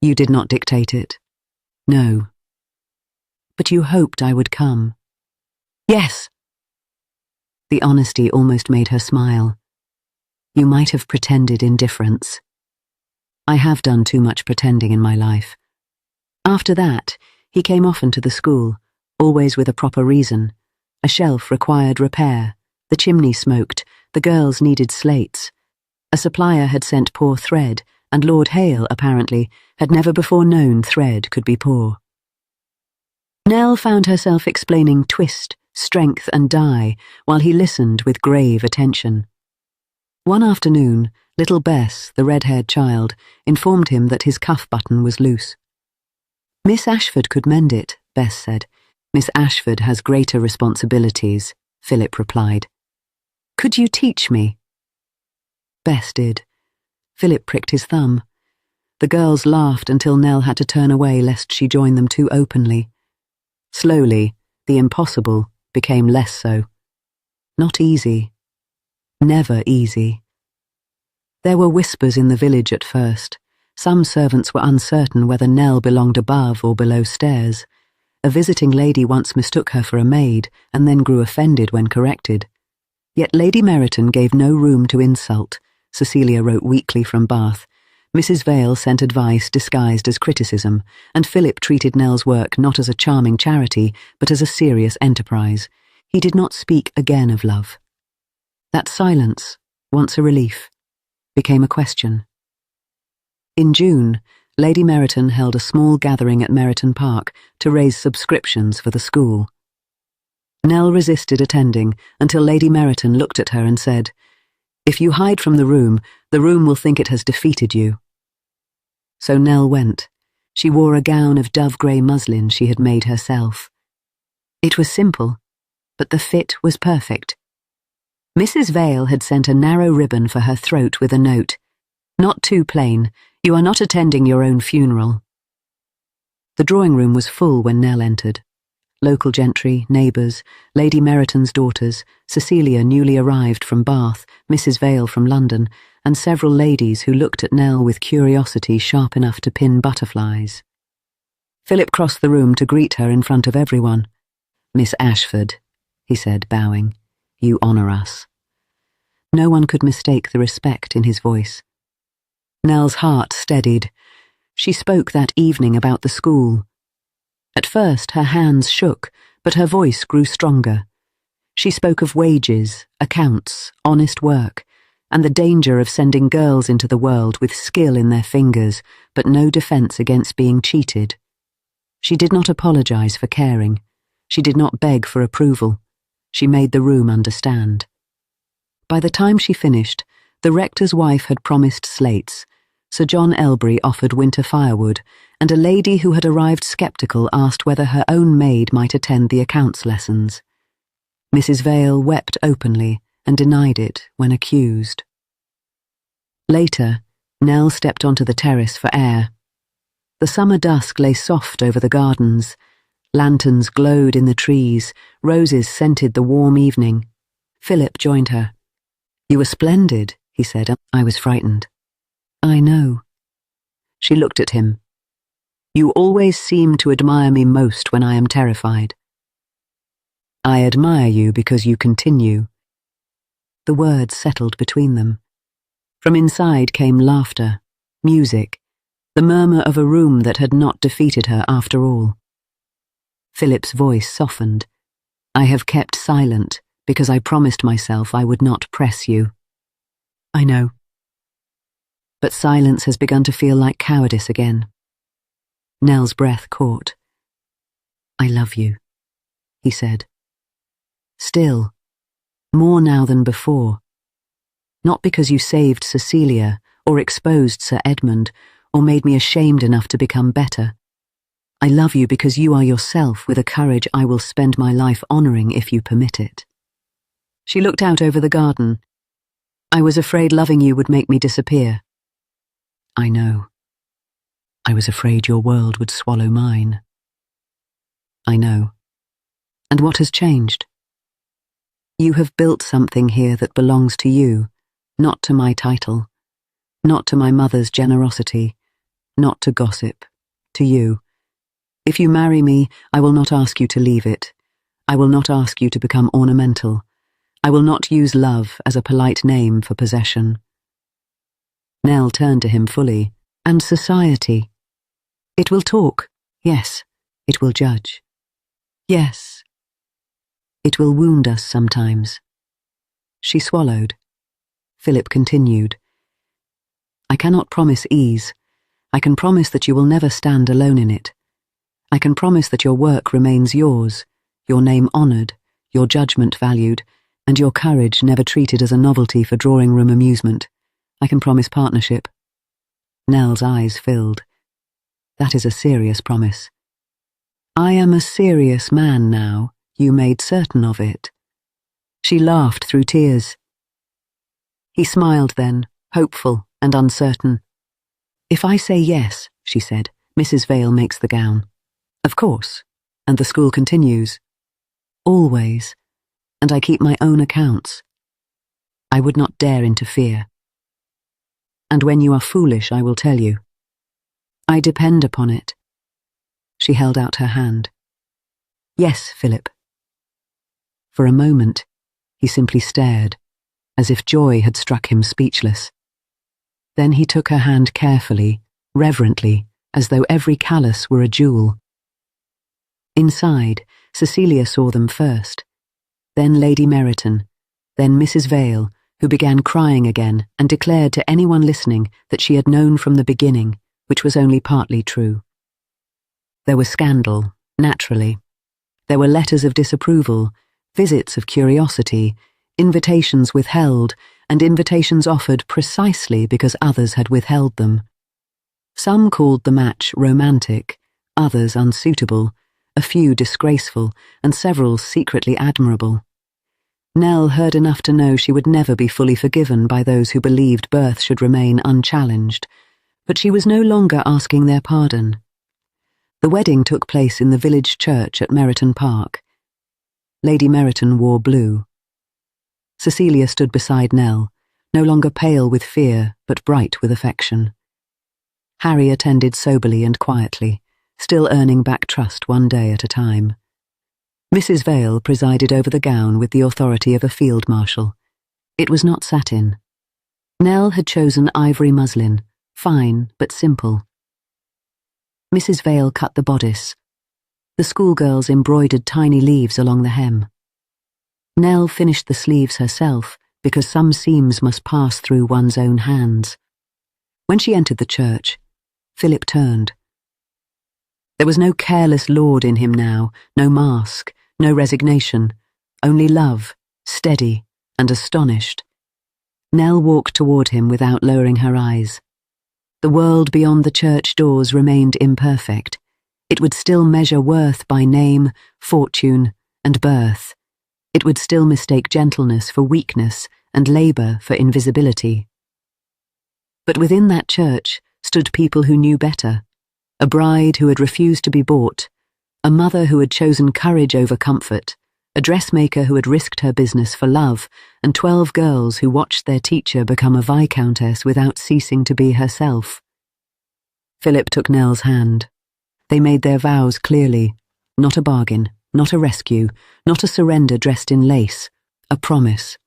"You did not dictate it?" "No." "But you hoped I would come." "Yes." The honesty almost made her smile. "You might have pretended indifference." "I have done too much pretending in my life." After that, he came often to the school, always with a proper reason. A shelf required repair, the chimney smoked, the girls needed slates. A supplier had sent poor thread, and Lord Hale, apparently, had never before known thread could be poor. Nell found herself explaining twist, strength, and dye while he listened with grave attention. One afternoon, little Bess, the red-haired child, informed him that his cuff button was loose. "Miss Ashford could mend it," Bess said. "Miss Ashford has greater responsibilities," Philip replied. "Could you teach me?" Bess did. Philip pricked his thumb. The girls laughed until Nell had to turn away lest she join them too openly. Slowly, the impossible became less so. Not easy. Never easy. There were whispers in the village at first. Some servants were uncertain whether Nell belonged above or below stairs. A visiting lady once mistook her for a maid and then grew offended when corrected. Yet Lady Meryton gave no room to insult, Cecilia wrote weekly from Bath. Mrs. Vale sent advice disguised as criticism, and Philip treated Nell's work not as a charming charity, but as a serious enterprise. He did not speak again of love. That silence, once a relief, became a question. In June, Lady Meryton held a small gathering at Meryton Park to raise subscriptions for the school. Nell resisted attending until Lady Meryton looked at her and said, "If you hide from the room will think it has defeated you." So Nell went. She wore a gown of dove-grey muslin she had made herself. It was simple, but the fit was perfect. Mrs. Vale had sent a narrow ribbon for her throat with a note, "Not too plain. You are not attending your own funeral." The drawing-room was full when Nell entered. Local gentry, neighbours, Lady Meryton's daughters, Cecilia newly arrived from Bath, Mrs. Vale from London, and several ladies who looked at Nell with curiosity sharp enough to pin butterflies. Philip crossed the room to greet her in front of everyone. "Miss Ashford," he said, bowing, "you honour us." No one could mistake the respect in his voice. Nell's heart steadied. She spoke that evening about the school. At first her hands shook, but her voice grew stronger. She spoke of wages, accounts, honest work, and the danger of sending girls into the world with skill in their fingers, but no defence against being cheated. She did not apologise for caring. She did not beg for approval. She made the room understand. By the time she finished, the rector's wife had promised slates, Sir John Elbury offered winter firewood, and a lady who had arrived sceptical asked whether her own maid might attend the accounts lessons. Mrs. Vale wept openly and denied it when accused. Later, Nell stepped onto the terrace for air. The summer dusk lay soft over the gardens. Lanterns glowed in the trees, roses scented the warm evening. Philip joined her. "You were splendid," he said. "I was frightened." "I know." She looked at him. "You always seem to admire me most when I am terrified." "I admire you because you continue." The words settled between them. From inside came laughter, music, the murmur of a room that had not defeated her after all. Philip's voice softened. "I have kept silent because I promised myself I would not press you." "I know." But silence has begun to feel like cowardice again. Nell's breath caught. "I love you," he said. Still, more now than before. Not because you saved Cecilia, or exposed Sir Edmund, or made me ashamed enough to become better. I love you because you are yourself with a courage I will spend my life honouring if you permit it. She looked out over the garden. "I was afraid loving you would make me disappear." "I know. I was afraid your world would swallow mine." "I know. And what has changed?" "You have built something here that belongs to you, not to my title, not to my mother's generosity, not to gossip, to you. If you marry me, I will not ask you to leave it. I will not ask you to become ornamental. I will not use love as a polite name for possession." Nell turned to him fully. "And society? It will talk, yes. It will judge. Yes. It will wound us sometimes." She swallowed. Philip continued. "I cannot promise ease. I can promise that you will never stand alone in it. I can promise that your work remains yours, your name honoured, your judgment valued, and your courage never treated as a novelty for drawing-room amusement. I can promise partnership." Nell's eyes filled. "That is a serious promise." "I am a serious man now. You made certain of it." She laughed through tears. He smiled then, hopeful and uncertain. "If I say yes," she said, "Mrs. Vale makes the gown." "Of course. And the school continues." "Always. And I keep my own accounts. I would not dare interfere. And when you are foolish, I will tell you. I depend upon it." She held out her hand. "Yes, Philip." For a moment, he simply stared, as if joy had struck him speechless. Then he took her hand carefully, reverently, as though every callus were a jewel. Inside, Cecilia saw them first, then Lady Meryton, then Mrs. Vale, who began crying again and declared to anyone listening that she had known from the beginning, which was only partly true. There was scandal, naturally. There were letters of disapproval, visits of curiosity, invitations withheld, and invitations offered precisely because others had withheld them. Some called the match romantic, others unsuitable, a few disgraceful, and several secretly admirable. Nell heard enough to know she would never be fully forgiven by those who believed birth should remain unchallenged, but she was no longer asking their pardon. The wedding took place in the village church at Meryton Park. Lady Meryton wore blue. Cecilia stood beside Nell, no longer pale with fear, but bright with affection. Harry attended soberly and quietly, still earning back trust one day at a time. Mrs. Vale presided over the gown with the authority of a field marshal. It was not satin. Nell had chosen ivory muslin, fine but simple. Mrs. Vale cut the bodice. The schoolgirls embroidered tiny leaves along the hem. Nell finished the sleeves herself because some seams must pass through one's own hands. When she entered the church, Philip turned. There was no careless lord in him now, no mask, no resignation, only love, steady and astonished. Nell walked toward him without lowering her eyes. The world beyond the church doors remained imperfect. It would still measure worth by name, fortune, and birth. It would still mistake gentleness for weakness and labor for invisibility. But within that church stood people who knew better. A bride who had refused to be bought, a mother who had chosen courage over comfort, a dressmaker who had risked her business for love, and 12 girls who watched their teacher become a viscountess without ceasing to be herself. Philip took Nell's hand. They made their vows clearly. Not a bargain, not a rescue, not a surrender dressed in lace, a promise.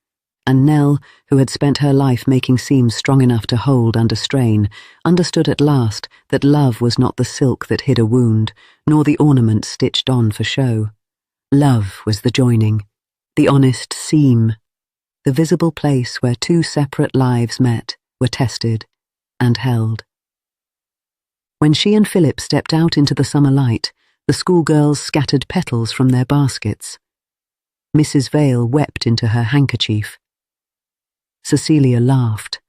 And Nell, who had spent her life making seams strong enough to hold under strain, understood at last that love was not the silk that hid a wound, nor the ornament stitched on for show. Love was the joining, the honest seam, the visible place where two separate lives met, were tested, and held. When she and Philip stepped out into the summer light, the schoolgirls scattered petals from their baskets. Mrs. Vale wept into her handkerchief. Cecilia laughed.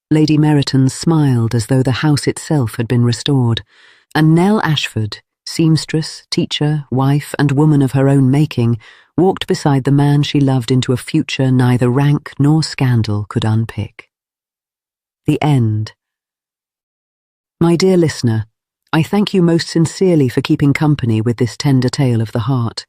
Lady Meryton smiled as though the house itself had been restored, and Nell Ashford, seamstress, teacher, wife, and woman of her own making, walked beside the man she loved into a future neither rank nor scandal could unpick. The end. My dear listener, I thank you most sincerely for keeping company with this tender tale of the heart.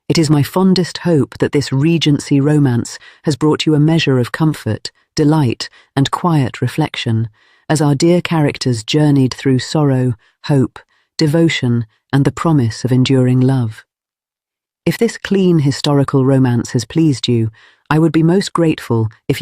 It is my fondest hope that this Regency romance has brought you a measure of comfort, delight, and quiet reflection, as our dear characters journeyed through sorrow, hope, devotion, and the promise of enduring love. If this clean historical romance has pleased you, I would be most grateful if